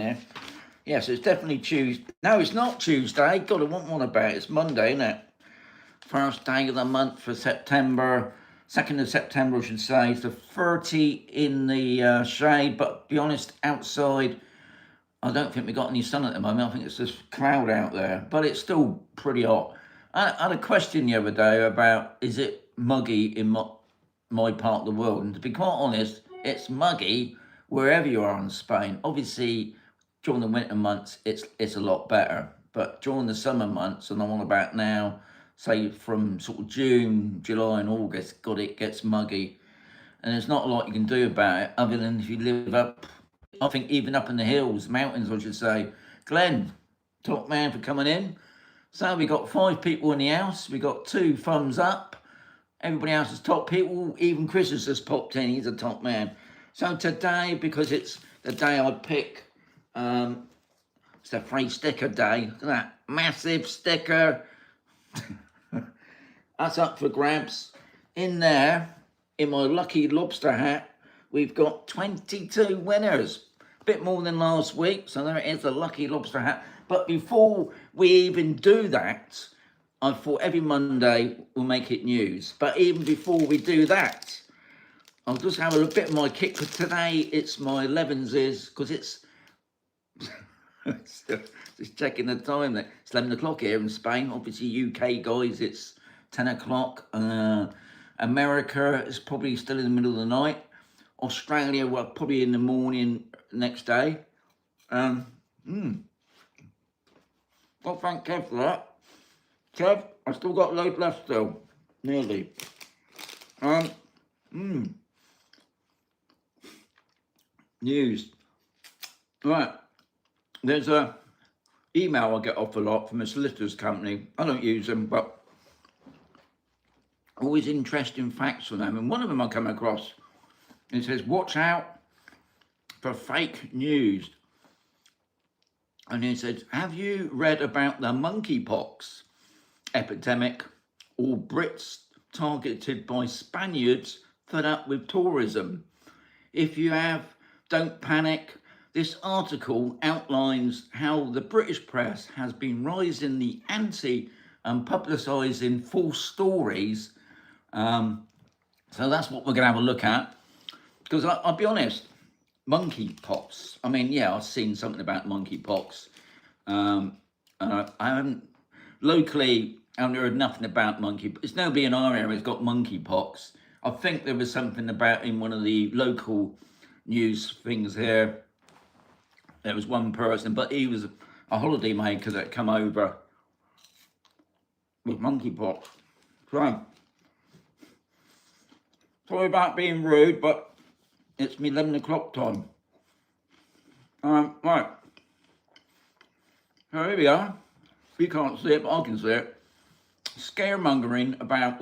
here. Yes, it's definitely Tuesday. No, it's not Tuesday. God, I want one about it. It's Monday, isn't it? First day of the month for September. 2nd of September, I should say. It's the 30 in the shade, but to be honest, outside, I don't think we got any sun at the moment. I think it's just cloud out there, but it's still pretty hot. I had a question the other day about, is it muggy in my part of the world? And to be quite honest, it's muggy wherever you are in Spain. Obviously, during the winter months, it's a lot better. But during the summer months, and I'm on about now, say from sort of June, July and August, God, it gets muggy. And there's not a lot you can do about it other than if you live up, I think even up in the hills, mountains, I should say. Glenn, top man for coming in. So we got 5 people in the house. We got 2 thumbs up. Everybody else is top people. Even Chris has just popped in. He's a top man. So today, because it's the day I pick, it's a free sticker day. Look at that massive sticker. That's up for grabs. In there, in my lucky lobster hat, we've got 22 winners. A bit more than last week, so there it is, the lucky lobster hat. But before we even do that, I thought every Monday we'll make it news. But even before we do that, I'll just have a bit of my kick. For today, it's my 11s, because it's just checking the time. It's 11 o'clock here in Spain. Obviously, UK guys, it's 10 o'clock. America is probably still in the middle of the night. Australia, well, probably in the morning next day. Well, thank Kev for that. Kev, I still got a load left still. Nearly. News. Right. There's a email I get off a lot from a solicitor's company. I don't use them, but always interesting facts from them. And one of them I come across, it says, watch out for fake news. And it says, have you read about the monkeypox epidemic, or Brits targeted by Spaniards fed up with tourism? If you have, don't panic. This article outlines how the British press has been rising the ante and publicising false stories. So that's what we're going to have a look at. Because I'll be honest, monkeypox. I mean, yeah, I've seen something about monkeypox. I haven't, locally, I haven't heard nothing about monkeypox. It's nobody in our area has got monkeypox. I think there was something about in one of the local news things here. There was one person, but he was a holiday maker that come over with monkeypox. So, sorry about being rude, but it's me 11 o'clock time. Right. So here we are. You can't see it, but I can see it. Scaremongering about,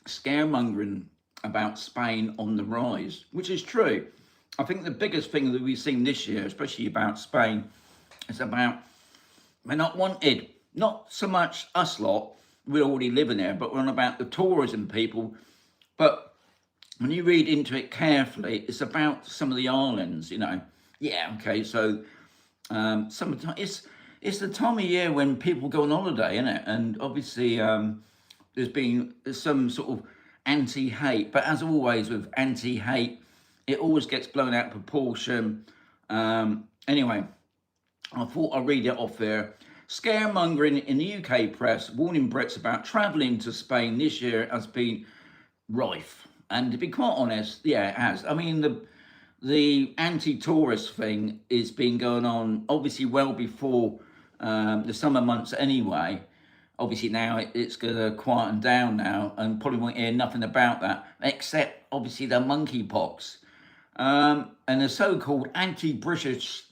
scaremongering about Spain on the rise, which is true. I think the biggest thing that we've seen this year, especially about Spain, is about we're not wanted. Not so much us lot, we're already living there, but we're on about the tourism people. But when you read into it carefully, it's about some of the islands, you know. Yeah, okay, so summertime, it's the time of year when people go on holiday, isn't it? And obviously there's some sort of anti-hate, but as always with anti-hate, it always gets blown out of proportion. Anyway, I thought I'd read it off there. Scaremongering in the UK press warning Brits about travelling to Spain this year has been rife. And to be quite honest, yeah, it has. I mean, the anti-tourist thing has been going on obviously well before the summer months anyway. Obviously now it's going to quieten down now and probably won't hear nothing about that, except obviously the monkeypox. And the so-called anti-British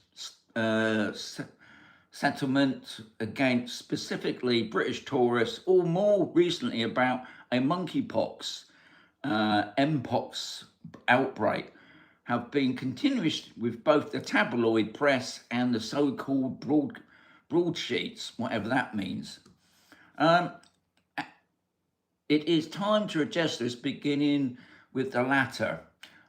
settlement against specifically British tourists, or more recently about a monkeypox, mpox outbreak, have been continuous with both the tabloid press and the so-called broadsheets, whatever that means. It is time to address this, beginning with the latter.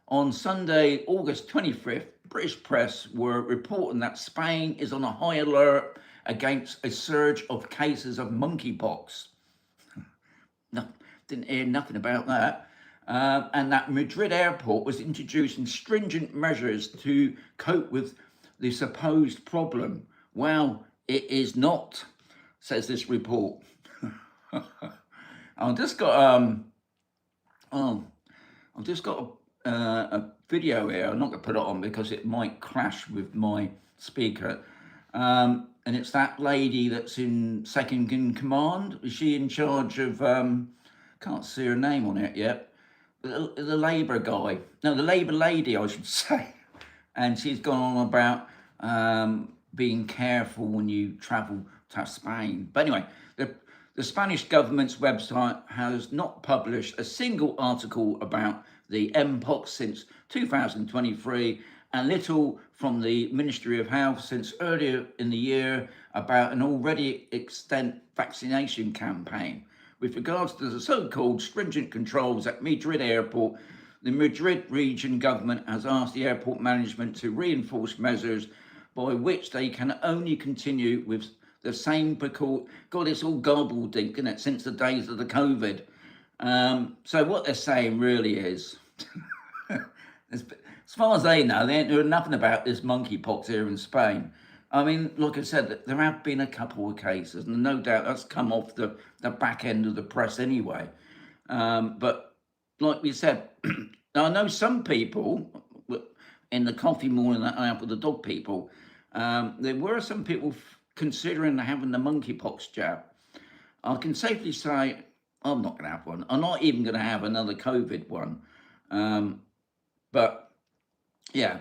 On Sunday, August 25th, British press were reporting that Spain is on a high alert against a surge of cases of monkeypox. No, didn't hear nothing about that. And that Madrid airport was introducing stringent measures to cope with the supposed problem. Well, it is not, says this report. I've just got a video here. I'm not going to put it on because it might clash with my speaker. And it's that lady that's in second in command. Is she in charge of? Can't see her name on it yet. The Labour guy, no, the Labour lady, I should say. And she's gone on about being careful when you travel to Spain. But anyway, the Spanish government's website has not published a single article about the Mpox since 2023, and little from the Ministry of Health since earlier in the year about an already extant vaccination campaign. With regards to the so-called stringent controls at Madrid Airport, the Madrid region government has asked the airport management to reinforce measures by which they can only continue with the same precaution. God, it's all gobbledy, isn't it, since the days of the COVID. So what they're saying really is, as far as they know, they ain't doing nothing about this monkeypox here in Spain. I mean, like I said, there have been a couple of cases, and no doubt that's come off the back end of the press anyway. But like we said, I know some people in the coffee morning that I have with the dog people, there were some people considering having the monkeypox jab. I can safely say I'm not going to have one. I'm not even going to have another COVID one. But yeah,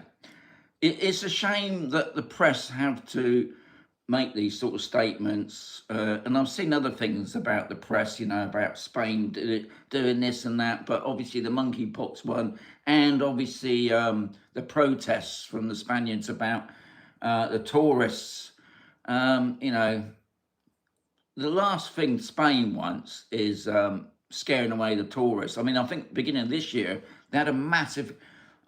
it's a shame that the press have to make these sort of statements. And I've seen other things about the press, you know, about Spain doing this and that. But obviously the monkeypox one, and obviously the protests from the Spaniards about the tourists. You know, the last thing Spain wants is scaring away the tourists. I mean, I think beginning of this year, they had a massive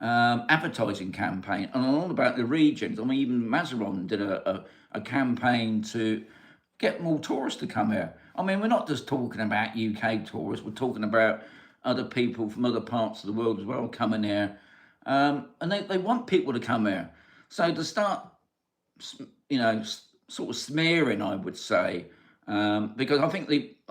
advertising campaign and all about the regions. I mean, even Mazarin did a campaign to get more tourists to come here. I mean, we're not just talking about UK tourists, we're talking about other people from other parts of the world as well coming here. And they want people to come here. So to start, you know, sort of smearing, I would say, because I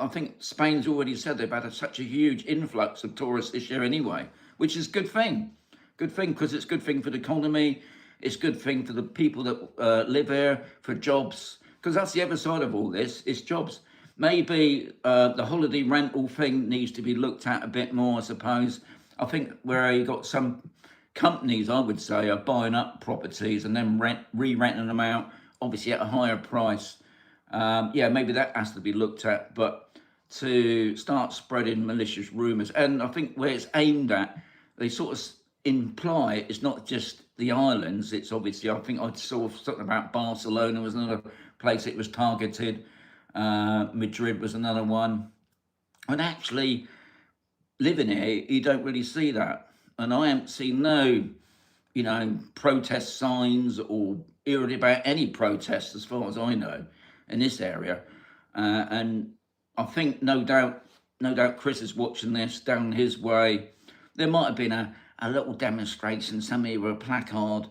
think Spain's already said they've had such a huge influx of tourists this year anyway, which is a good thing. Good thing because it's a good thing for the economy. It's a good thing for the people that live here, for jobs, because that's the other side of all this, is jobs. Maybe the holiday rental thing needs to be looked at a bit more, I suppose. I think where you got some companies, I would say, are buying up properties and then re-renting them out, obviously at a higher price. Yeah, maybe that has to be looked at, but to start spreading malicious rumours, and I think where it's aimed at, they sort of imply it's not just the islands, it's obviously, I think I saw something about Barcelona was another place it was targeted, Madrid was another one, and actually living here, you don't really see that, and I haven't seen no, you know, protest signs or heard about any protests as far as I know in this area, and I think no doubt Chris is watching this down his way. There might have been a little demonstration, somebody with a placard,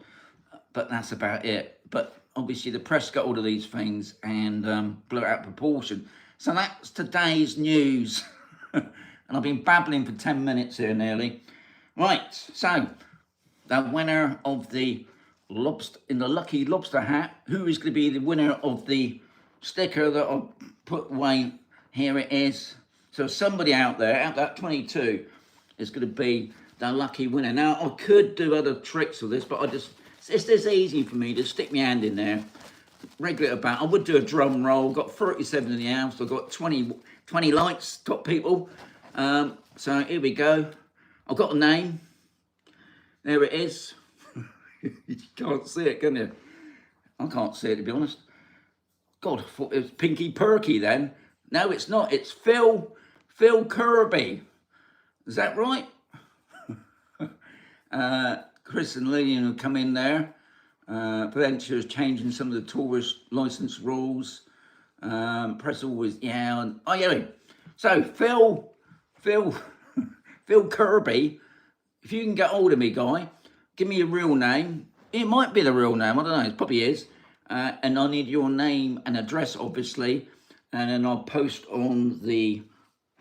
but that's about it. But obviously the press got all of these things and blew it out of proportion. So that's today's news. And I've been babbling for 10 minutes here nearly. Right, so the winner of the Lobster, in the lucky Lobster hat, who is going to be the winner of the sticker that I'll put away? Here it is. So somebody out there, out that 22, is going to be the lucky winner. Now, I could do other tricks with this, but it's this easy for me to stick my hand in there, regulate about. I would do a drum roll. Got 37 in the house. I've got 20 likes, top people. So here we go. I've got a name. There it is. You can't see it, can you? I can't see it, to be honest. God, I thought it was Pinky Perky then. No, it's not. It's Phil Kirby. Is that right? Chris and Lillian have come in there. Prudential is changing some of the tourist license rules. Press always, yeah. Oh, yeah. So, Phil Kirby, if you can get hold of me, guy, give me your real name. It might be the real name, I don't know, it probably is. And I need your name and address, obviously. And then I'll post on the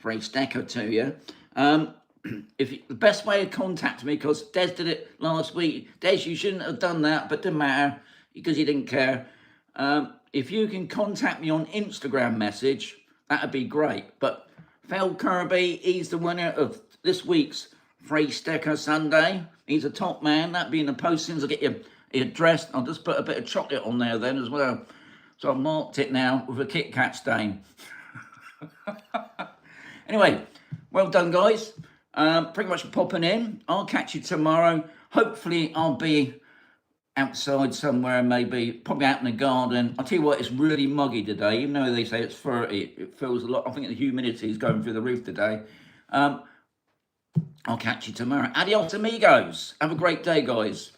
Freestacker to you. The best way to contact me, because Des did it last week. Des, you shouldn't have done that, but it didn't matter because you didn't care. If you can contact me on Instagram message, that'd be great. But Phil Kirby, he's the winner of this week's Freestacker Sunday. He's a top man. That'd be in the postings. I'll get you addressed. I'll just put a bit of chocolate on there then as well. So I've marked it now with a Kit Kat stain. Anyway, well done, guys. Pretty much popping in. I'll catch you tomorrow. Hopefully, I'll be outside somewhere, maybe, probably out in the garden. I'll tell you what, it's really muggy today, even though they say it's 30. It feels a lot. I think the humidity is going through the roof today. I'll catch you tomorrow. Adios, amigos. Have a great day, guys.